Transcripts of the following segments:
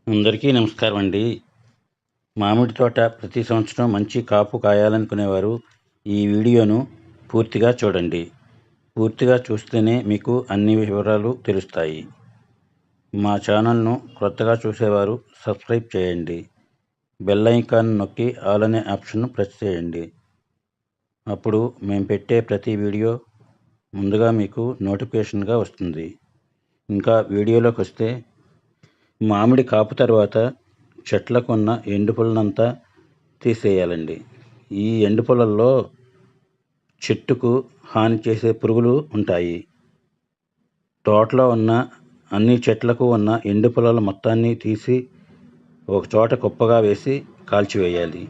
అందరికీ నమస్కారం అండి. మామిడి తోట ప్రతి సంవత్సరం మంచి కాపు కాయాలనుకునేవారు ఈ వీడియోను పూర్తిగా చూడండి. పూర్తిగా చూస్తేనే మీకు అన్ని వివరాలు తెలుస్తాయి. మా ఛానల్ను కొత్తగా చూసేవారు సబ్స్క్రైబ్ చేయండి. బెల్ ఐకాన్ నొక్కి ఆల్ అనే ఆప్షన్ను ప్రెస్ చేయండి. అప్పుడు మేము పెట్టే ప్రతి వీడియో ముందుగా మీకు నోటిఫికేషన్గా వస్తుంది. ఇంకా వీడియోలోకి వస్తే, మామిడి కాపు తర్వాత చెట్లకున్న ఎండుపుల్లనంతా తీసేయాలండి. ఈ ఎండుపుల్లల్లో చెట్టుకు హాని చేసే పురుగులు ఉంటాయి. తోటలో ఉన్న అన్ని చెట్లకు ఉన్న ఎండుపుల్లల మొత్తాన్ని తీసి ఒకచోట కుప్పగా వేసి కాల్చివేయాలి.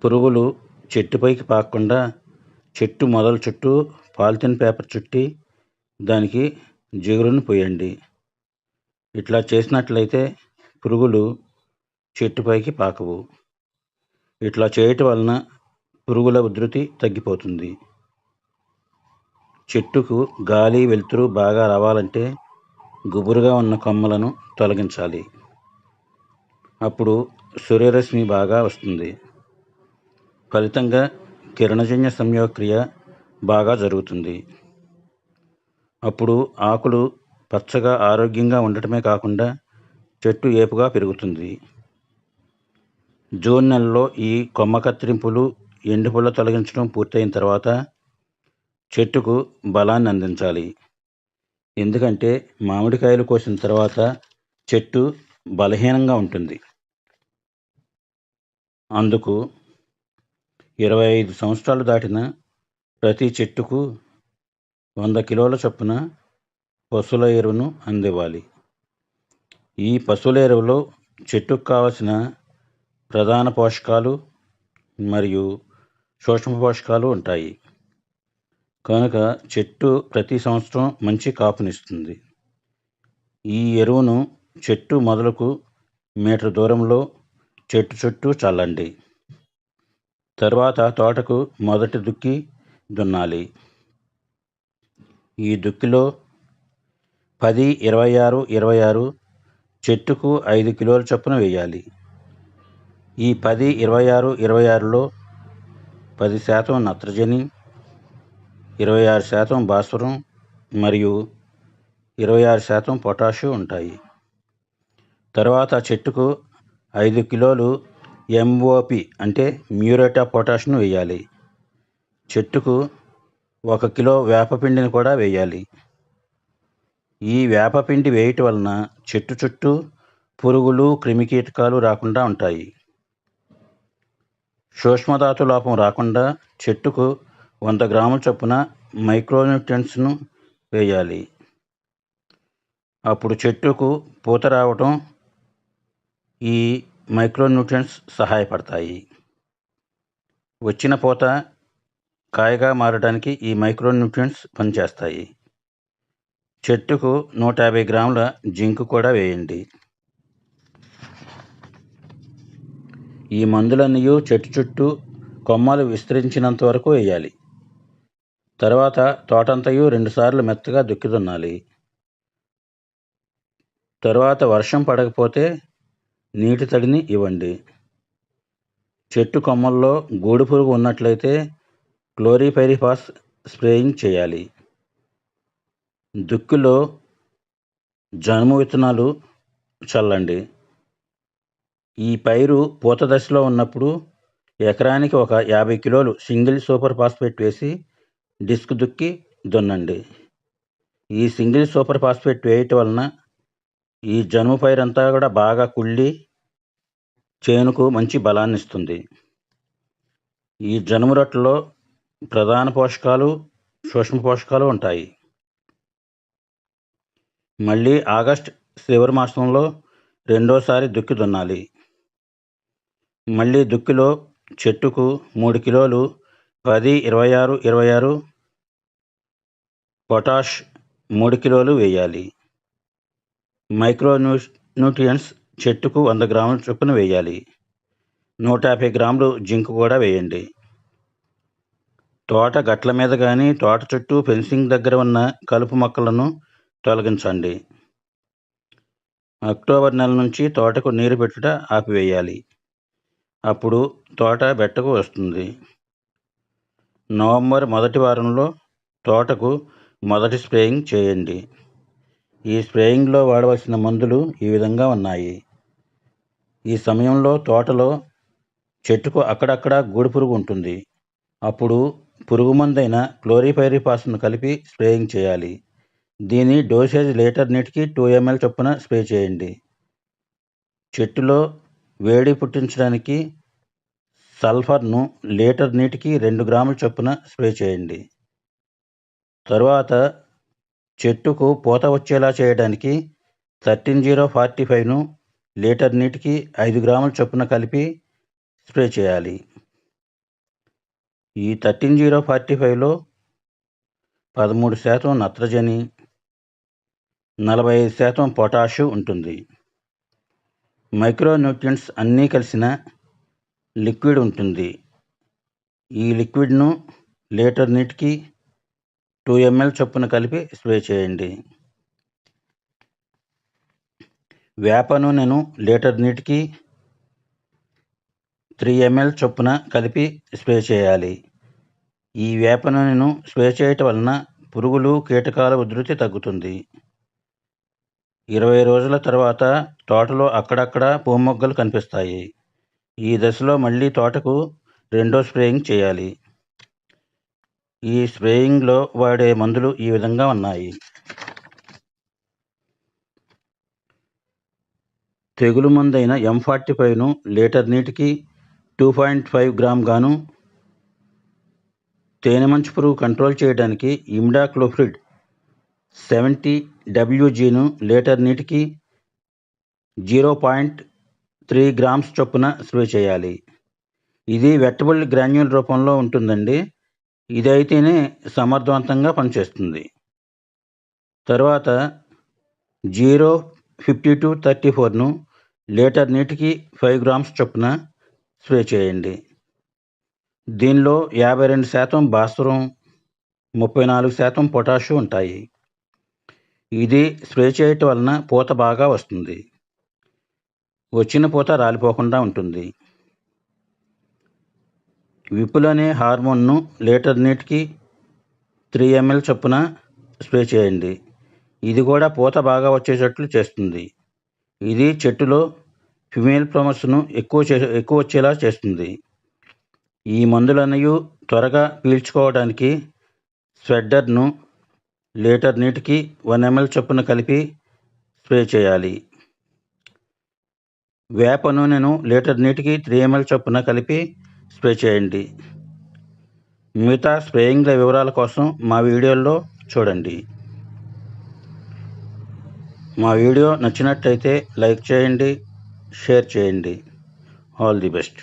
పురుగులు చెట్టుపైకి పాకకుండా చెట్టు మొదల చుట్టూ పాలిథిన్ పేపర్ చుట్టి దానికి జిగురును పోయండి. ఇట్లా చేసినట్లయితే పురుగులు చెట్టుపైకి పాకవు. ఇట్లా చేయటం వలన పురుగుల ఉధృతి తగ్గిపోతుంది. చెట్టుకు గాలి వెలుతురు బాగా రావాలంటే గుబురుగా ఉన్న కొమ్మలను తొలగించాలి. అప్పుడు సూర్యరశ్మి బాగా వస్తుంది. ఫలితంగా కిరణజన్య సంయోగక్రియ బాగా జరుగుతుంది. అప్పుడు ఆకులు పచ్చగా ఆరోగ్యంగా ఉండటమే కాకుండా చెట్టు ఏపుగా పెరుగుతుంది. జూన్ నెలలో ఈ కొమ్మ కత్తిరింపులు, ఎండుపుల్ల తొలగించడం పూర్తయిన తర్వాత చెట్టుకు బలాన్ని అందించాలి. ఎందుకంటే మామిడికాయలు కోసిన తర్వాత చెట్టు బలహీనంగా ఉంటుంది. అందుకు 25 సంవత్సరాలు దాటిన ప్రతి చెట్టుకు 100 కిలోల చొప్పున పశువుల ఎరువును అందివ్వాలి. ఈ పశువుల ఎరువులో చెట్టుకు కావలసిన ప్రధాన పోషకాలు మరియు సూక్ష్మ పోషకాలు ఉంటాయి. కనుక చెట్టు ప్రతి సంవత్సరం మంచి కాపునిస్తుంది. ఈ ఎరువును చెట్టు మొదలకు మీటర్ దూరంలో చెట్టు చుట్టూ చల్లండి. తర్వాత తోటకు మొదటి దుక్కి దున్నాలి. ఈ దుక్కిలో 10, 26, 26 చెట్టుకు 5 కిలోల చొప్పున వేయాలి. ఈ 10, 26, 26లో 10% నత్రజని, 26% భాస్వరం మరియు 26% పొటాషు ఉంటాయి. తర్వాత చెట్టుకు 5 కిలోలు MOP అంటే మ్యూరేట్ ఆఫ్ పొటాష్ను వేయాలి. చెట్టుకు 1 కిలో వేపపిండిని కూడా వేయాలి. ఈ వేపపిండి వేయటం వలన చెట్టు చుట్టూ పురుగులు, క్రిమికీటకాలు రాకుండా ఉంటాయి. సూక్ష్మధాతు లోపం రాకుండా చెట్టుకు 100 గ్రాముల చొప్పున మైక్రోన్యూట్రియంట్స్ను వేయాలి. అప్పుడు చెట్టుకు పూత రావటం ఈ మైక్రోన్యూట్రియంట్స్ సహాయపడతాయి. వచ్చిన పూత కాయగా మారడానికి ఈ మైక్రోన్యూట్రియంట్స్ పనిచేస్తాయి. చెట్టుకు 150 గ్రాముల జింక్ కూడా వేయండి. ఈ మందులన్నీ చెట్టు చుట్టూ కొమ్మలు విస్తరించినంత వరకు వేయాలి. తర్వాత తోటంతయు 2 సార్లు మెత్తగా దుక్కి దున్నాలి. తర్వాత వర్షం పడకపోతే నీటి తడిని ఇవ్వండి. చెట్టు కొమ్మల్లో గూడు పురుగు ఉన్నట్లయితే క్లోరిపైరిఫాస్ స్ప్రేయింగ్ చేయాలి. దుక్కిలో జనుము విత్తనాలు చల్లండి. ఈ పైరు పూత దశలో ఉన్నప్పుడు ఎకరానికి ఒక 50 కిలోలు సింగిల్ సూపర్ ఫాస్ఫేట్ వేసి డిస్క్ దుక్కి దున్నండి. ఈ సింగిల్ సూపర్ ఫాస్ఫేట్ వేయటం వలన ఈ జనుము పైరంతా కూడా బాగా కుళ్ళి చేనుకు మంచి బలాన్ని ఇస్తుంది. ఈ జనుము రొట్టెలో ప్రధాన పోషకాలు, సూక్ష్మ పోషకాలు ఉంటాయి. మళ్ళీ ఆగస్ట్ చివరి మాసంలో రెండోసారి దుక్కి దున్నాలి. మళ్ళీ దుక్కిలో చెట్టుకు 3 కిలోలు 10, 26, 26 పొటాష్ 3 కిలోలు వేయాలి. న్యూట్రియంట్స్ చెట్టుకు 100 గ్రాముల చొప్పున వేయాలి. 150 గ్రాములు జింక్ కూడా వేయండి. తోట గట్ల మీద కానీ తోట చుట్టూ ఫెన్సింగ్ దగ్గర ఉన్న కలుపు మొక్కలను తొలగించండి. అక్టోబర్ నెల నుంచి తోటకు నీరు పెట్టుట ఆపివేయాలి. అప్పుడు తోట బెట్టకు వస్తుంది. నవంబర్ మొదటి వారంలో తోటకు మొదటి స్ప్రేయింగ్ చేయండి. ఈ స్ప్రేయింగ్లో వాడవలసిన మందులు ఈ విధంగా ఉన్నాయి. ఈ సమయంలో తోటలో చెట్టుకు అక్కడక్కడ గూడుపురుగు ఉంటుంది. అప్పుడు పురుగుమందైన క్లోరిపైరిపాస్ను కలిపి స్ప్రేయింగ్ చేయాలి. దీని డోసేజ్ లీటర్ నీటికి 2 ml చొప్పున స్ప్రే చేయండి. చెట్టులో వేడి పుట్టించడానికి సల్ఫర్ను లీటర్ నీటికి 2 గ్రాముల చొప్పున స్ప్రే చేయండి. తరువాత చెట్టుకు పూత వచ్చేలా చేయడానికి 13045ను లీటర్ నీటికి 5 గ్రాముల చొప్పున కలిపి స్ప్రే చేయాలి. ఈ 13045లో 13% నత్రజని, 45% పొటాషు ఉంటుంది. మైక్రోన్యూట్రియంట్స్ అన్నీ కలిసిన లిక్విడ్ ఉంటుంది. ఈ లిక్విడ్ను లీటర్ నీటికి 2 ml చొప్పున కలిపి స్ప్రే చేయండి. వేప నూనెను లీటర్ నీటికి 3 ml చొప్పున కలిపి స్ప్రే చేయాలి. ఈ వేప నూనెను స్ప్రే చేయటం వలన పురుగులు, కీటకాల ఉధృతి తగ్గుతుంది. 20 రోజుల తర్వాత తోటలో అక్కడక్కడ పూమొగ్గలు కనిపిస్తాయి. ఈ దశలో మళ్ళీ తోటకు రెండో స్ప్రేయింగ్ చేయాలి. ఈ స్ప్రేయింగ్లో వాడే మందులు ఈ విధంగా ఉన్నాయి. తెగులు మందైన M45ను లీటర్ నీటికి 2.5 గ్రామ్ గాను, తేనె మంచు పురుగు కంట్రోల్ చేయడానికి ఇమిడాక్లోప్రిడ్ 70 WGను లీటర్ నీటికి 0.3 గ్రామ్స్ చొప్పున స్ప్రే చేయాలి. ఇది వెట్టబుల్ గ్రాన్యూల్ రూపంలో ఉంటుందండి. ఇదైతేనే సమర్థవంతంగా పనిచేస్తుంది. తర్వాత 0.52-34ను లీటర్ నీటికి 5 గ్రామ్స్ చొప్పున స్ప్రే చేయండి. దీనిలో 52% భాస్వరం, 34% పొటాషు ఉంటాయి. ఇది స్ప్రే చేయటం వలన పూత బాగా వస్తుంది. వచ్చిన పూత రాలిపోకుండా ఉంటుంది. విపుల్ అనే హార్మోన్ను లీటర్ నీటికి 3 ml చొప్పున స్ప్రే చేయండి. ఇది కూడా పూత బాగా వచ్చేటట్లు చేస్తుంది. ఇది చెట్టులో ఫిమేల్ ఫ్లవర్స్ను ఎక్కువ వచ్చేలా చేస్తుంది. ఈ మందులన్నీ త్వరగా పీల్చుకోవడానికి స్ప్రెడ్డర్ను లీటర్ నీటికి 1 ml చొప్పున కలిపి స్ప్రే చేయాలి. వేప నూనెను లీటర్ నీటికి 3 ml చొప్పున కలిపి స్ప్రే చేయండి. మిగతా స్ప్రేయింగ్ల వివరాల కోసం మా వీడియోల్లో చూడండి. మా వీడియో నచ్చినట్టయితే లైక్ చేయండి, షేర్ చేయండి. All the best.